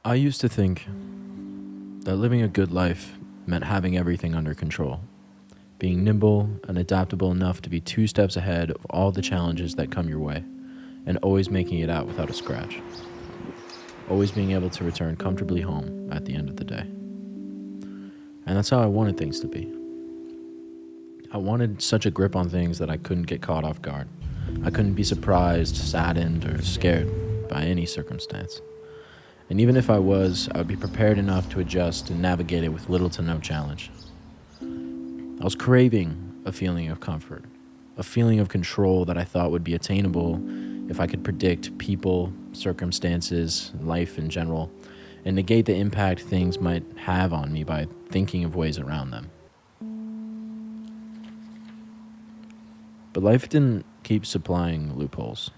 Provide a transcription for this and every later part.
I used to think that living a good life meant having everything under control, being nimble and adaptable enough to be two steps ahead of all the challenges that come your way, and always making it out without a scratch, always being able to return comfortably home at the end of the day. And that's how I wanted things to be. I wanted such a grip on things that I couldn't get caught off guard. I couldn't be surprised, saddened, or scared by any circumstance. And even if I would be prepared enough to adjust and navigate it with little to no challenge. I was craving a feeling of comfort, a feeling of control that I thought would be attainable if I could predict people, circumstances, life in general, and negate the impact things might have on me by thinking of ways around them. But life didn't keep supplying loopholes.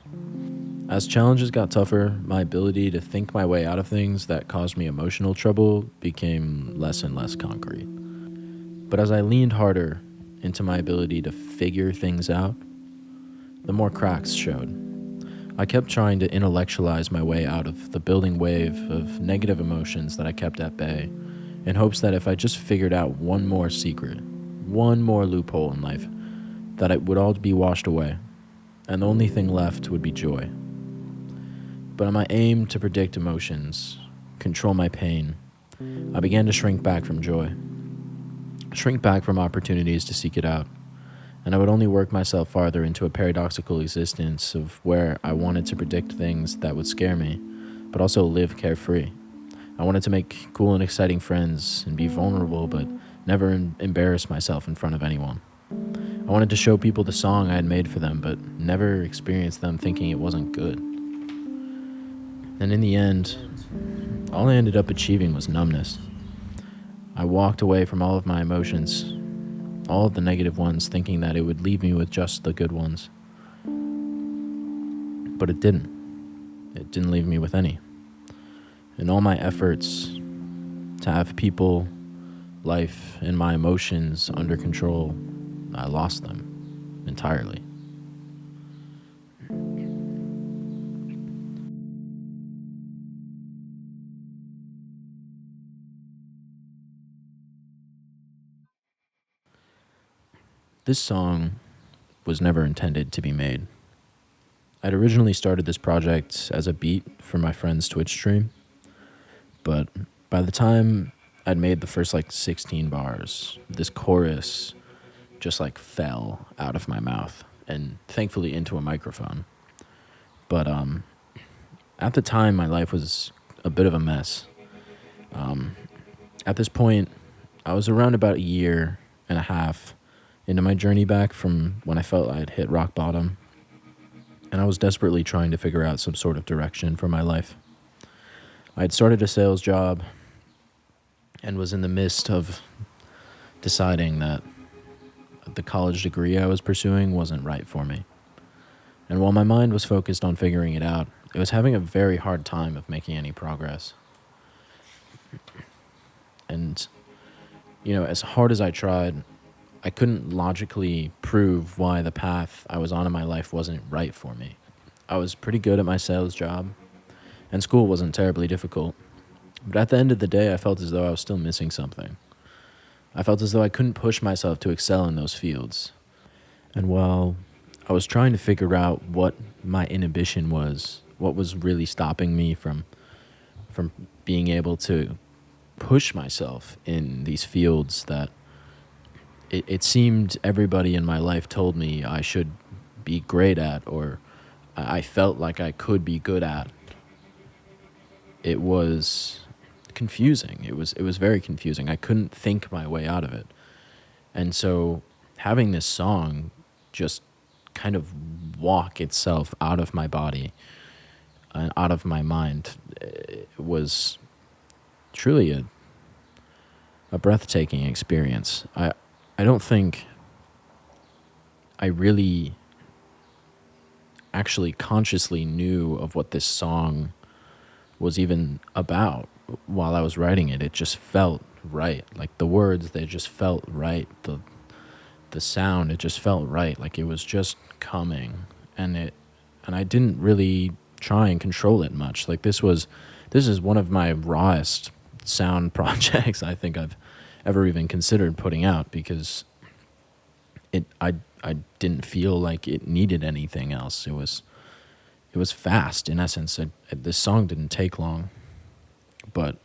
As challenges got tougher, my ability to think my way out of things that caused me emotional trouble became less and less concrete. But as I leaned harder into my ability to figure things out, the more cracks showed. I kept trying to intellectualize my way out of the building wave of negative emotions that I kept at bay, in hopes that if I just figured out one more secret, one more loophole in life, that it would all be washed away, and the only thing left would be joy. But in my aim to predict emotions, control my pain, I began to shrink back from joy, shrink back from opportunities to seek it out, and I would only work myself farther into a paradoxical existence of where I wanted to predict things that would scare me, but also live carefree. I wanted to make cool and exciting friends and be vulnerable, but never embarrass myself in front of anyone. I wanted to show people the song I had made for them, but never experience them thinking it wasn't good. And in the end, all I ended up achieving was numbness. I walked away from all of my emotions, all of the negative ones, thinking that it would leave me with just the good ones. But it didn't. It didn't leave me with any. In all my efforts to have people, life, and my emotions under control, I lost them entirely. This song was never intended to be made. I'd originally started this project as a beat for my friend's Twitch stream, but by the time I'd made the first 16 bars, this chorus just fell out of my mouth and thankfully into a microphone. But at the time, my life was a bit of a mess. At this point, I was around about a year and a half into my journey back from when I felt I had hit rock bottom, and I was desperately trying to figure out some sort of direction for my life. I had started a sales job and was in the midst of deciding that the college degree I was pursuing wasn't right for me. And while my mind was focused on figuring it out, it was having a very hard time of making any progress. And, as hard as I tried, I couldn't logically prove why the path I was on in my life wasn't right for me. I was pretty good at my sales job, and school wasn't terribly difficult. But at the end of the day, I felt as though I was still missing something. I felt as though I couldn't push myself to excel in those fields. And while I was trying to figure out what my inhibition was, what was really stopping me from being able to push myself in these fields that it seemed everybody in my life told me I should be great at, or I felt like I could be good at. It was confusing. It was very confusing. I couldn't think my way out of it. And so having this song just kind of walk itself out of my body and out of my mind was truly a breathtaking experience. I don't think I really actually consciously knew of what this song was even about while I was writing it. It just felt right. The words, they just felt right. The sound, it just felt right. It was just coming, and I didn't really try and control it much. This was This is one of my rawest sound projects I think I've ever even considered putting out, because I didn't feel like it needed anything else. It was fast in essence. This song didn't take long, but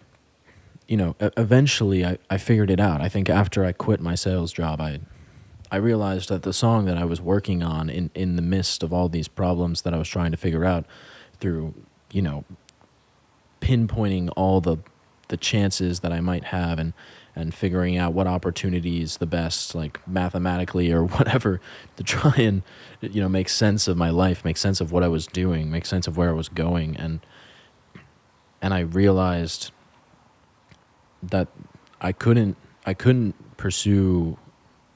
eventually I figured it out. I think after I quit my sales job, I realized that the song that I was working on in the midst of all these problems that I was trying to figure out through, pinpointing all the chances that I might have, and figuring out what opportunity is the best, like mathematically or whatever, to try and make sense of my life, make sense of what I was doing, make sense of where I was going. And I realized that I couldn't pursue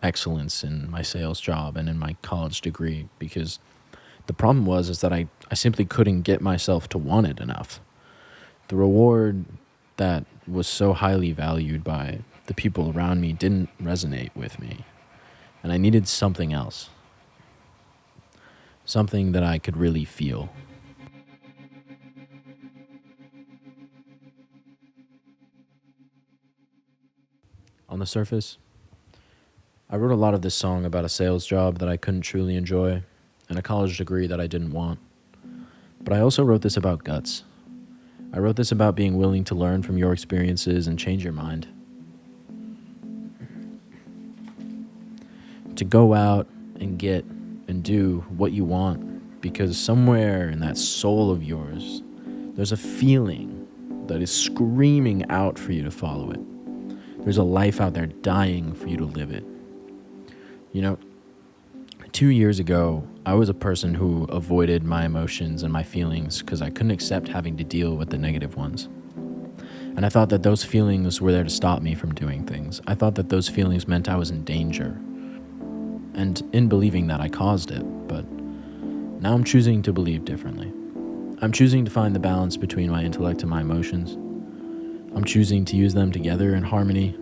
excellence in my sales job and in my college degree, because the problem is that I simply couldn't get myself to want it enough. The reward that was so highly valued by the people around me didn't resonate with me, and I needed something else, something that I could really feel. On the surface, I wrote a lot of this song about a sales job that I couldn't truly enjoy and a college degree that I didn't want. But I also wrote this about guts. I wrote this about being willing to learn from your experiences and change your mind. To go out and get and do what you want, because somewhere in that soul of yours, there's a feeling that is screaming out for you to follow it. There's a life out there dying for you to live it. 2 years ago, I was a person who avoided my emotions and my feelings because I couldn't accept having to deal with the negative ones. And I thought that those feelings were there to stop me from doing things. I thought that those feelings meant I was in danger. And in believing that, I caused it. But now I'm choosing to believe differently. I'm choosing to find the balance between my intellect and my emotions. I'm choosing to use them together in harmony,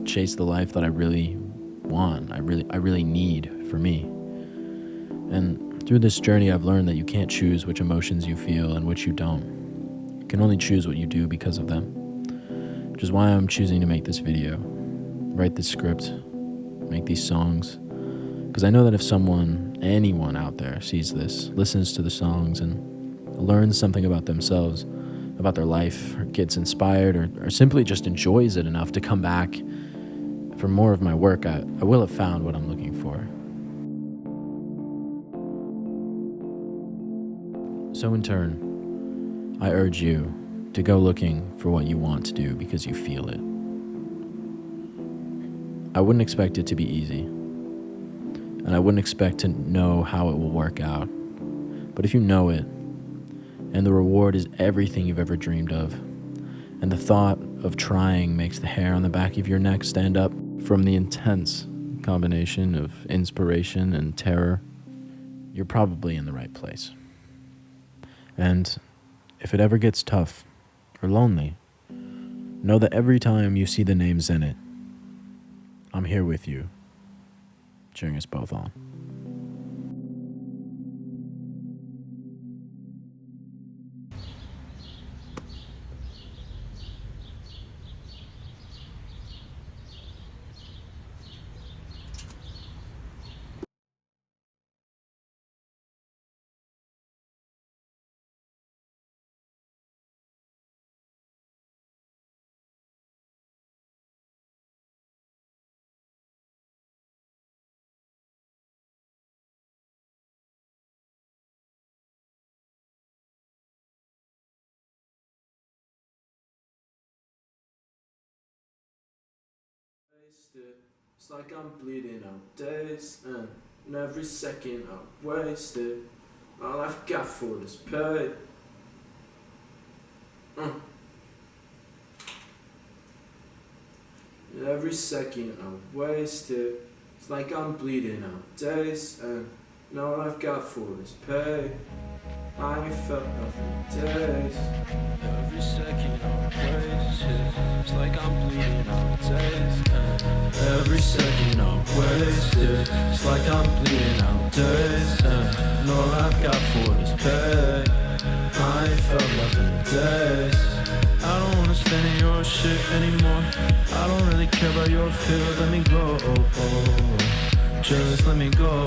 chase the life that I really want, I really need for me. And through this journey, I've learned that you can't choose which emotions you feel and which you don't. You can only choose what you do because of them. Which is why I'm choosing to make this video, write this script, make these songs. Because I know that if anyone out there sees this, listens to the songs and learns something about themselves, about their life, or gets inspired, or simply just enjoys it enough to come back for more of my work, I will have found what I'm looking for. So in turn, I urge you to go looking for what you want to do because you feel it. I wouldn't expect it to be easy, and I wouldn't expect to know how it will work out. But if you know it, and the reward is everything you've ever dreamed of, and the thought of trying makes the hair on the back of your neck stand up from the intense combination of inspiration and terror, you're probably in the right place. And if it ever gets tough or lonely, know that every time you see the name xennett, I'm here with you, cheering us both on. It's like I'm bleeding out days, and every second I wasted, all I've got for this pay. Every second I wasted, it's like I'm bleeding out days, and all I've got for is pay. I ain't felt nothing in days. Every second I wasted, it's like I'm bleeding out days. Every second I wasted, it's like I'm bleeding out days. And all I've got for is pay. I ain't felt nothing in days. I don't wanna stand in your shit anymore. I don't really care about your feelings. Let me go, just let me go.